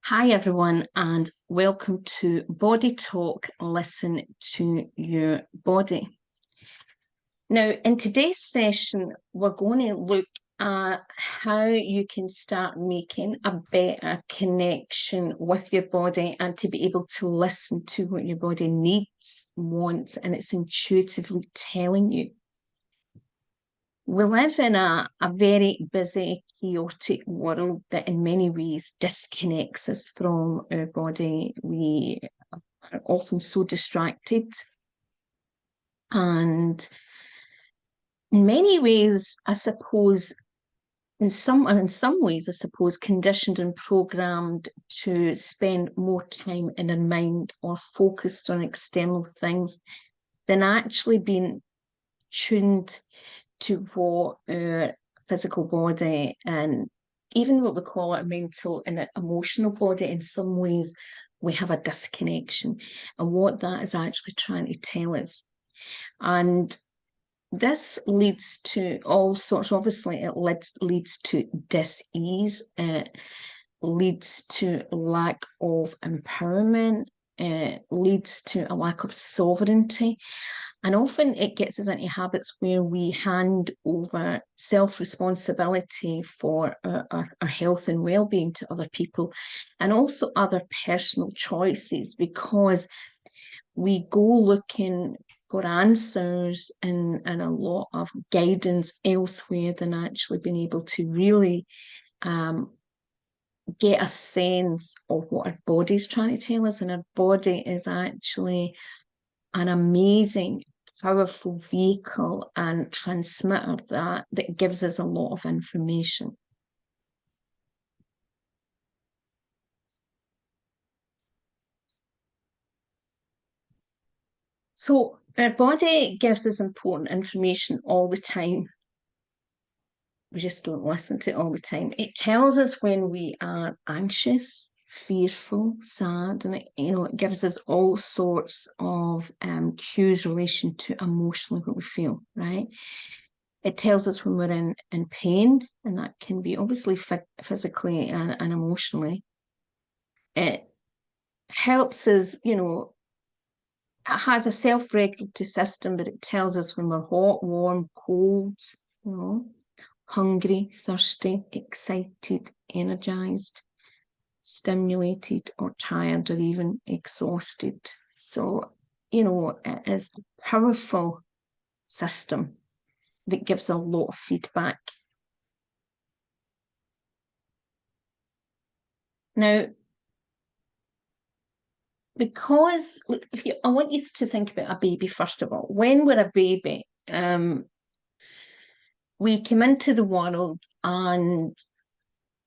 Hi, everyone, and welcome to Body Talk. Listen to your body. Now, in today's session, we're going to look at how you can start making a better connection with your body and to be able to listen to what your body needs, wants, and it's intuitively telling you. We live in a very busy, chaotic world that in many ways disconnects us from our body. We are often so distracted. And in many ways, I suppose, in some ways, I suppose, conditioned and programmed to spend more time in our mind or focused on external things than actually being tuned to what our physical body and even what we call our mental and our emotional body, in some ways, we have a disconnection and what that is actually trying to tell us. And this leads to all sorts, obviously, it leads to dis-ease, it leads to lack of empowerment, it leads to a lack of sovereignty. And often it gets us into habits where we hand over self-responsibility for our health and well-being to other people and also other personal choices, because we go looking for answers and a lot of guidance elsewhere than actually being able to really get a sense of what our body's trying to tell us. And our body is actually an amazing, powerful vehicle and transmitter that gives us a lot of information. So our body gives us important information all the time. We just don't listen to it all the time. It tells us when we are anxious, fearful, sad, and it gives us all sorts of cues in relation to emotionally what we feel, right? It tells us when we're in pain, and that can be obviously physically and emotionally. It helps us, it has a self-regulatory system, but it tells us when we're hot, warm, cold, hungry, thirsty, excited, energized, stimulated, or tired, or even exhausted. So, it is a powerful system that gives a lot of feedback. Now, because I want you to think about a baby first of all. When we're a baby, we come into the world and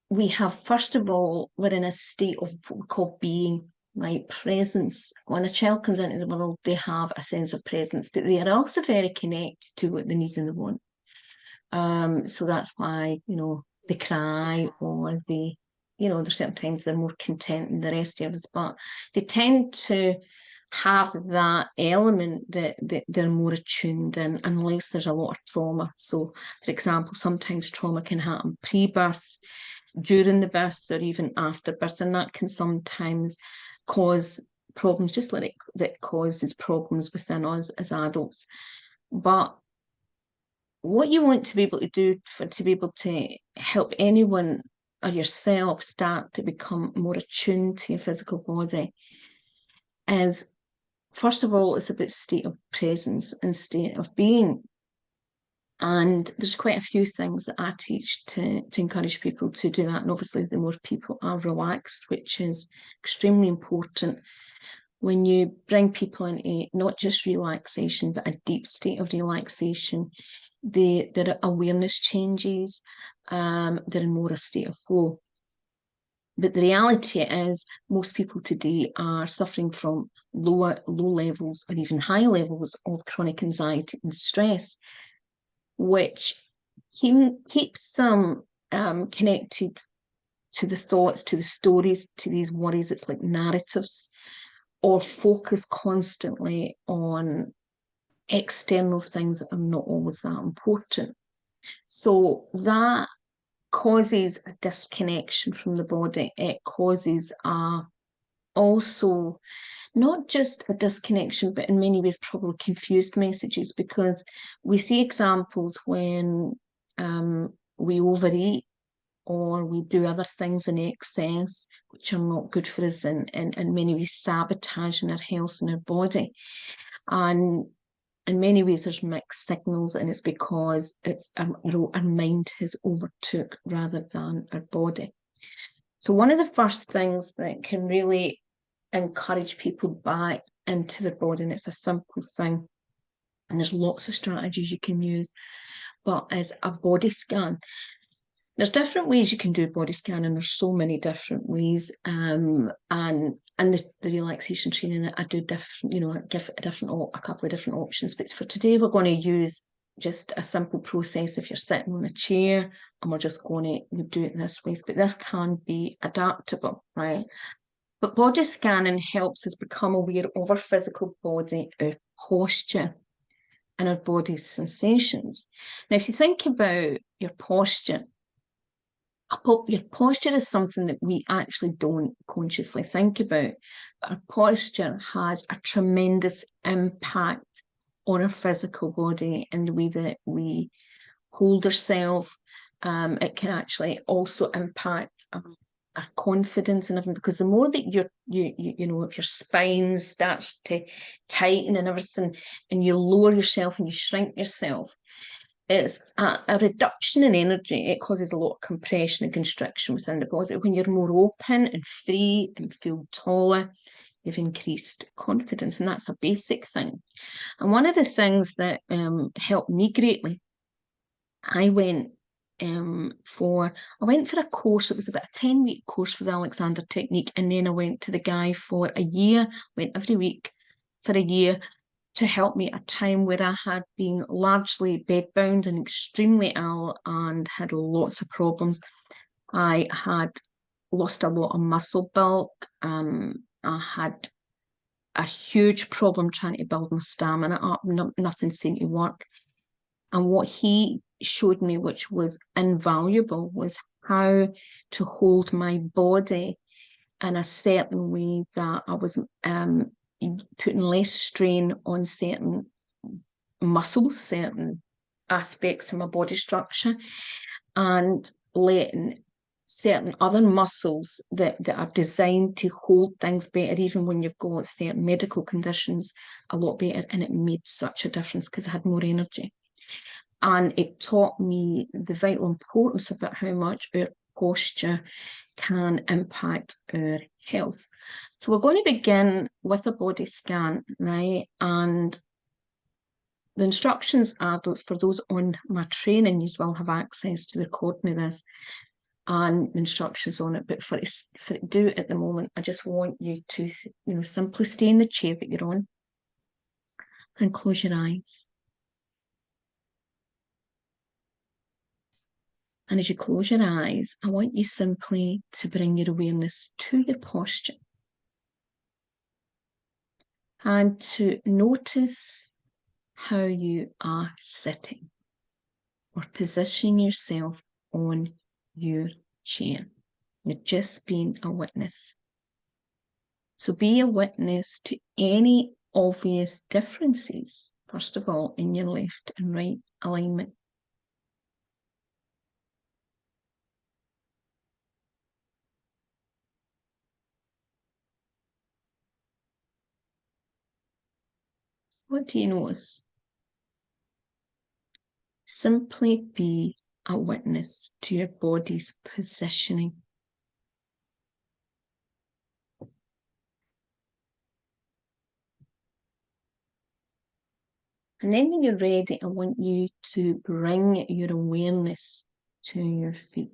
we have, first of all, we're in a state of what we call being, right? Presence. When a child comes into the world, they have a sense of presence, but they are also very connected to what they need and they want. So that's why, they cry or there's certain times they're more content than the rest of us, but they tend to have that element that they're more attuned in, unless there's a lot of trauma. So, for example, sometimes trauma can happen pre-birth, during the birth, or even after birth, and that can sometimes cause problems, just like that causes problems within us as adults. But what you want to be able to do to be able to help anyone or yourself start to become more attuned to your physical body is, first of all, it's about state of presence and state of being. And there's quite a few things that I teach to encourage people to do that. And obviously, the more people are relaxed, which is extremely important, when you bring people into not just relaxation, but a deep state of relaxation, their awareness changes, they're in more a state of flow. But the reality is, most people today are suffering from low levels or even high levels of chronic anxiety and stress, which keeps them connected to the thoughts, to the stories, to these worries. It's like narratives, or focus constantly on external things that are not always that important. So that causes a disconnection from the body. It causes also not just a disconnection, but in many ways probably confused messages, because we see examples when we overeat or we do other things in excess which are not good for us, and in many ways sabotaging our health and our body. And in many ways there's mixed signals, and it's because it's our mind has overtook rather than our body. So one of the first things that can really encourage people back into their body, and it's a simple thing, and there's lots of strategies you can use, but is a body scan. There's different ways you can do body scanning. There's so many different ways, and the relaxation training, I do different, I give a couple of different options. But for today, we're going to use just a simple process. If you're sitting on a chair, and we're just going to do it this way, but this can be adaptable, right? But body scanning helps us become aware of our physical body, our posture, and our body's sensations. Now, if you think about your posture is something that we actually don't consciously think about. But our posture has a tremendous impact on our physical body and the way that we hold ourselves. It can actually also impact our confidence and everything, because the more that if your spine starts to tighten and everything, and you lower yourself and you shrink yourself, it's a reduction in energy. It causes a lot of compression and constriction within the body. When you're more open and free and feel taller, you've increased confidence, and that's a basic thing. And one of the things that helped me greatly, I went for a course. It was about a 10-week course for the Alexander technique, and then I went to the guy for a year, went every week for a year, to help me at a time where I had been largely bedbound and extremely ill and had lots of problems. I had lost a lot of muscle bulk. I had a huge problem trying to build my stamina up. Nothing seemed to work. And what he showed me, which was invaluable, was how to hold my body in a certain way that I was putting less strain on certain muscles, certain aspects of my body structure, and letting certain other muscles that are designed to hold things better, even when you've got certain medical conditions, a lot better. And it made such a difference because I had more energy. And it taught me the vital importance about how much our posture can impact our health. So we're going to begin with a body scan, right? And the instructions are, for those on my training, you will have access to the recording of this and the instructions on it. But for it to do it at the moment, I just want you to, simply stay in the chair that you're on and close your eyes. And as you close your eyes, I want you simply to bring your awareness to your posture and to notice how you are sitting or positioning yourself on your chair. You're just being a witness. So be a witness to any obvious differences, first of all, in your left and right alignment. What do you notice? Simply be a witness to your body's positioning. And then when you're ready, I want you to bring your awareness to your feet.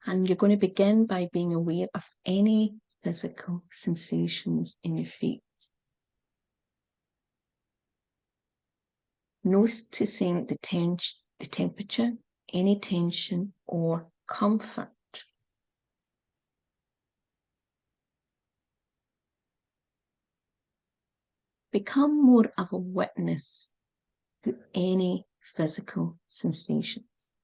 And you're going to begin by being aware of any physical sensations in your feet. Noticing the temperature, any tension or comfort. become more of a witness to any physical sensations.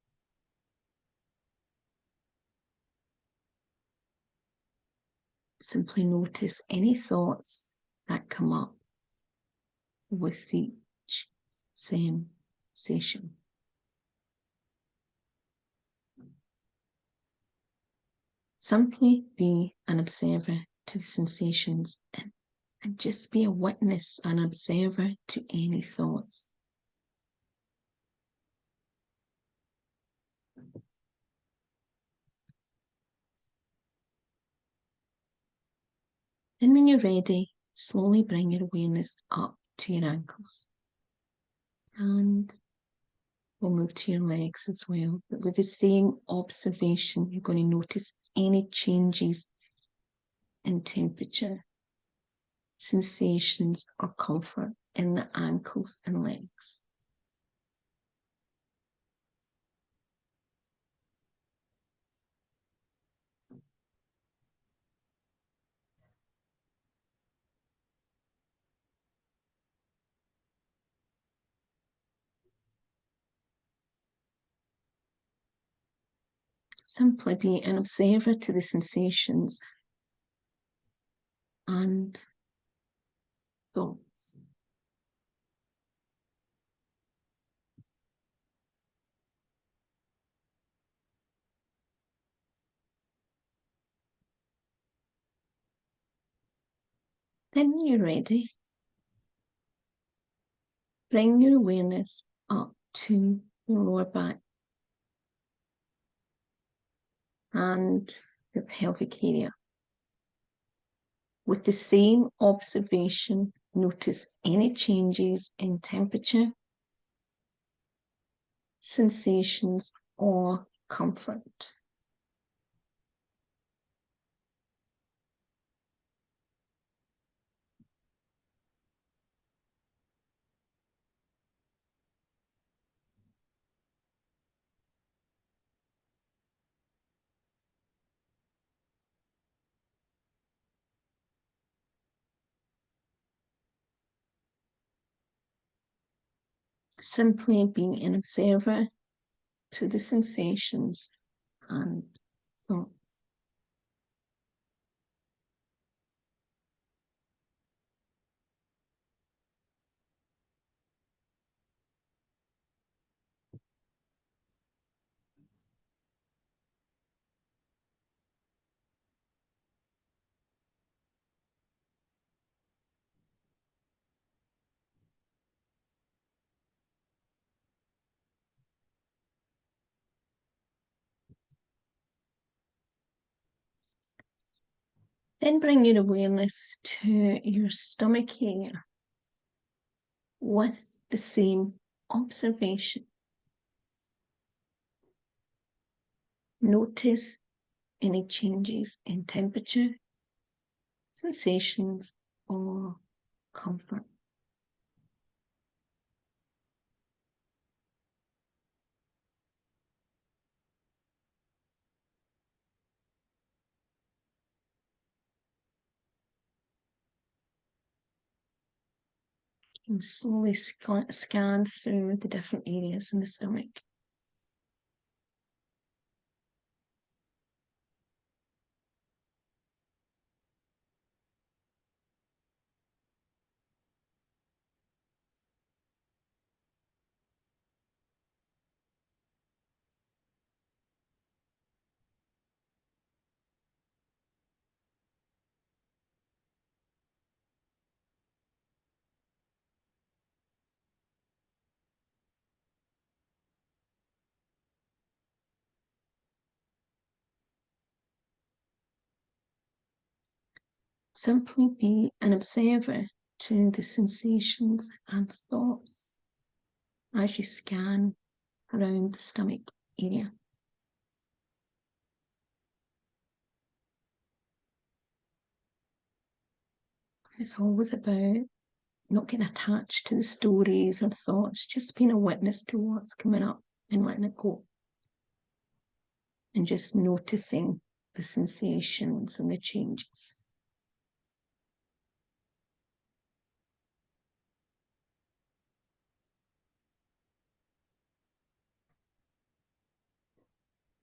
Simply notice any thoughts that come up with each sensation. Simply be an observer to the sensations and just be a witness, an observer to any thoughts. Then when you're ready, slowly bring your awareness up to your ankles. And we'll move to your legs as well. But with the same observation, you're going to notice any changes in temperature, sensations, or comfort in the ankles and legs. Simply be an observer to the sensations and thoughts. Then when you're ready, bring your awareness up to your lower back and your pelvic area. With the same observation, notice any changes in temperature, sensations, or comfort. Simply being an observer to the sensations and thoughts. Then bring your awareness to your stomach area with the same observation. Notice any changes in temperature, sensations, or comfort. And slowly scan through the different areas in the stomach. Simply be an observer to the sensations and thoughts as you scan around the stomach area. It's always about not getting attached to the stories or thoughts, just being a witness to what's coming up and letting it go. And just noticing the sensations and the changes.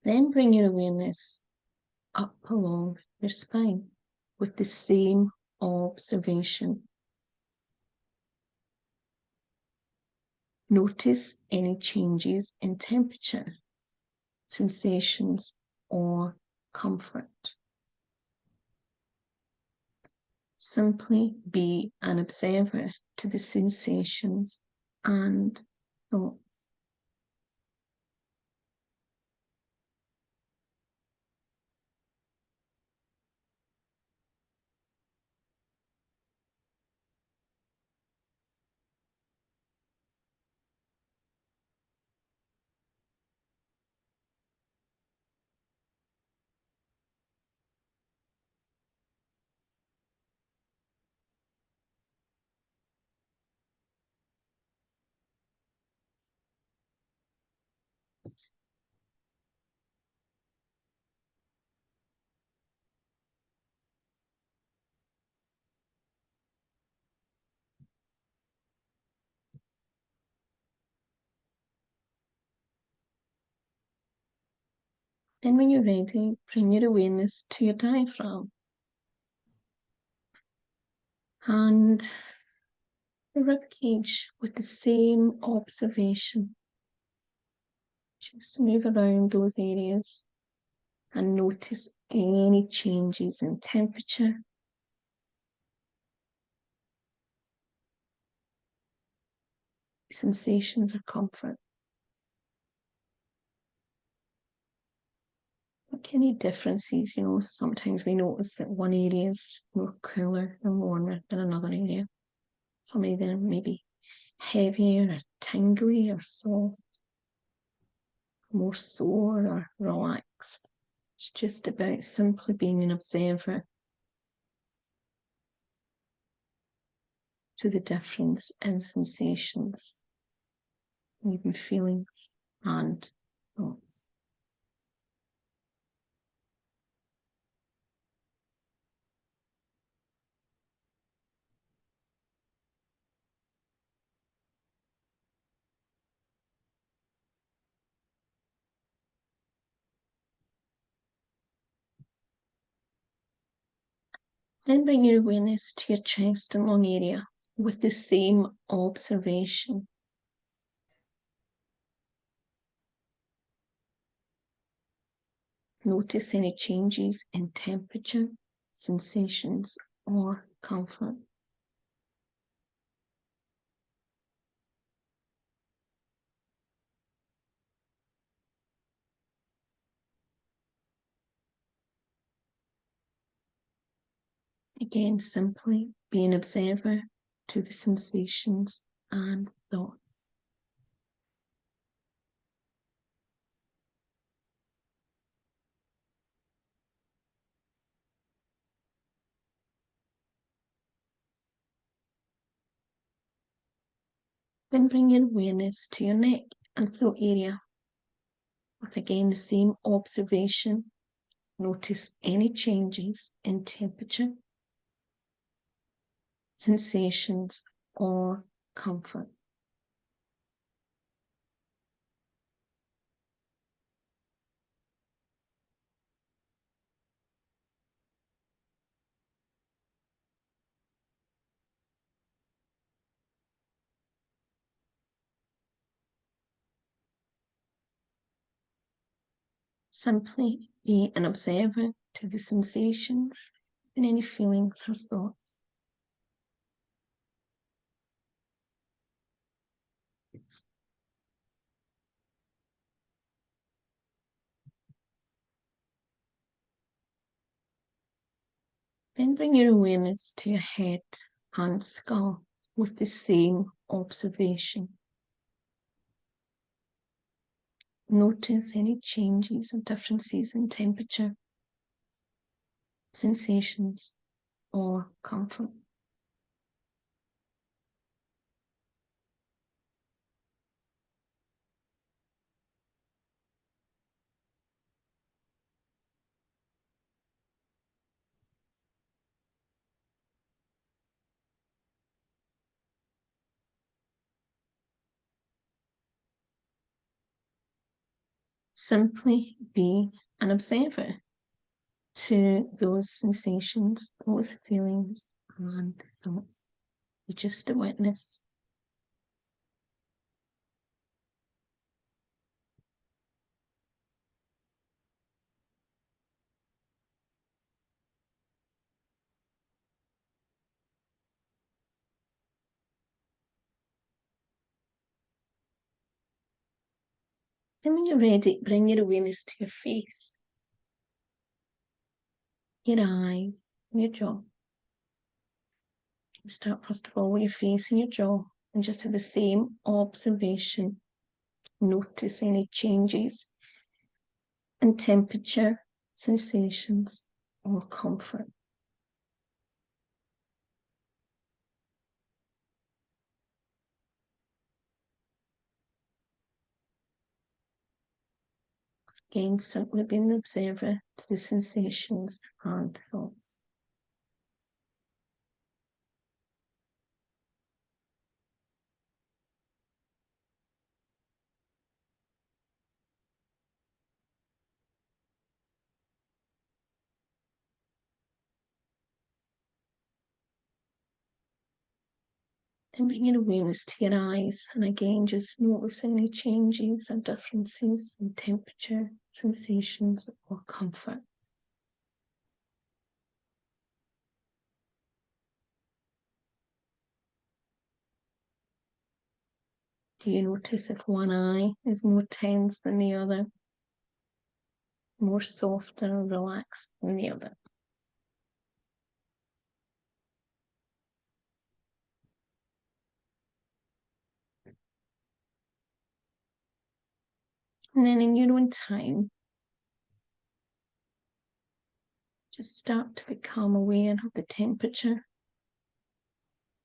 Then bring your awareness up along your spine with the same observation. Notice any changes in temperature, sensations, or comfort. Simply be an observer to the sensations and thoughts. Then when you're ready, bring your awareness to your diaphragm and the rib cage with the same observation. Just move around those areas and notice any changes in temperature, sensations, or comfort. Like any differences, sometimes we notice that one area is more cooler and warmer than another area. Some of them may be heavier or tingly or soft, more sore or relaxed. It's just about simply being an observer to the difference in sensations, even feelings and thoughts. Then bring your awareness to your chest and lung area with the same observation. Notice any changes in temperature, sensations, or comfort. Again, simply be an observer to the sensations and thoughts. Then bring your awareness to your neck and throat area with again the same observation. Notice any changes in temperature, sensations, or comfort. Simply be an observer to the sensations and any feelings or thoughts. Then bring your awareness to your head and skull with the same observation. Notice any changes or differences in temperature, sensations, or comfort. simply be an observer to those sensations, those feelings and thoughts. You're just a witness. And when you're ready, bring your awareness to your face, your eyes, your jaw. Start first of all with your face and your jaw and just have the same observation. Notice any changes in temperature, sensations, or comfort. Again, simply being an observer to the sensations and thoughts. And bring your awareness to your eyes, and again, just notice any changes or differences in temperature, sensations, or comfort. Do you notice if one eye is more tense than the other, more soft and relaxed than the other? And then in your own time, just start to become aware of the temperature,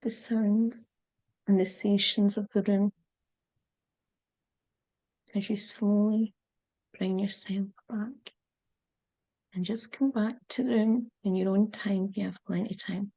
the sounds, and the sensations of the room as you slowly bring yourself back. And just come back to the room in your own time. You have plenty of time.